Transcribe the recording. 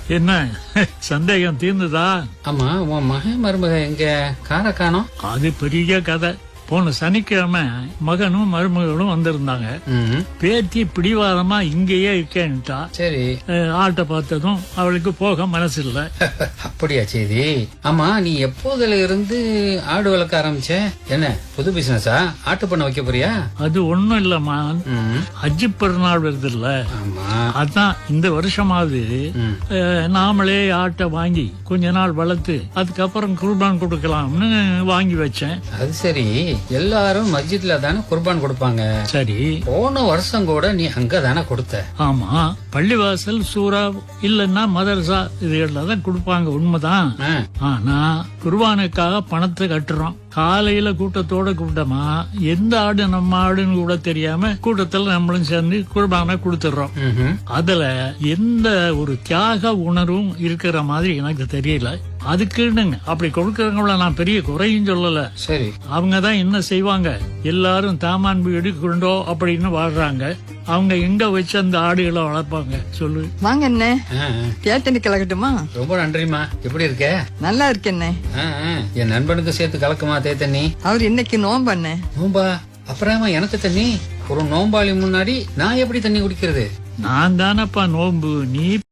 என்ன சந்தேகம் தீர்ந்துதா? ஆமா, உன் மகன் மருமக எங்க கார காணோம்? அது பெரிய கதை. போன சனிக்கிழமை மகனும் மருமகளும் வந்திருந்தாங்க. பேத்தி பிடிவாதமா இங்கேயே இருக்கேன்ட்டா. சரி. ஆட்டை பார்த்ததும் அவளுக்கு போக மனசு இல்ல. அப்படியா செய்தி? ஆமா, நீ எப்போதுல இருந்து ஆடு வளர்க்க ஆரம்பிச்ச? என்ன புது பிசினஸா? ஆட்டு பண்ண வைக்க போறியா? அது ஒண்ணும் இல்லம்மா, ஹஜ்ஜி பெருநாள் வருது இல்ல, அதான் இந்த வருஷமாவது நாமளே ஆட்டை வாங்கி கொஞ்ச நாள் வளர்த்து அதுக்கப்புறம் குர்பான் கொடுக்கலாம்னு வாங்கி வச்சேன். அது சரி, எல்லாரும் மஸ்ஜித்ல தானே குர்பான் கொடுப்பாங்க. சரி, போன வருஷம் கூட நீ அங்க தானே கொடுத்த? ஆமா, பள்ளிவாசல், சூரா இல்லன்னா மதரசா இதுல தான் கொடுப்பாங்க, உண்மைதான். ஆனா குர்பானுக்காக பணத்தை கட்டுறோம். காலையில கூட்டத்தோட கூட்டமா எந்த ஆடு நம்ம ஆடுன்னு கூட தெரியாம கூட்டத்துல நம்மளும் சேர்ந்து குர்பானை கொடுத்துடுறோம். அதுல எந்த ஒரு தியாக உணர்வும் இருக்கிற மாதிரி எனக்கு தெரியல. அதுக்குன்னு அப்படி கொடுக்கறவங்கள நான் பெரிய குறையும் சொல்லல. சரி, அவங்கதான் என்ன செய்வாங்க, எல்லாரும் தாமான் வீடு கொண்டோ அப்படின்னு வாழ்றாங்க. அவங்க எங்க வச்சு அந்த ஆடுகளை வளர்ப்பாங்க சொல்லு? வாங்க என்ன தேத்தனி கலக்கட்டுமா? ரொம்ப நன்றிமா. எப்படி இருக்க? நல்லா இருக்கேன். என் நண்பனுக்கு சேர்த்து கலக்குமா தேத்தண்ணி? அவர் இன்னைக்கு நோம்பண்ண. நோம்பா? அப்புறமா எனக்கு தண்ணி? ஒரு நோம்பாளி முன்னாடி நான் எப்படி தண்ணி குடிக்கிறது? நான் தானப்பா நோம்பு, நீ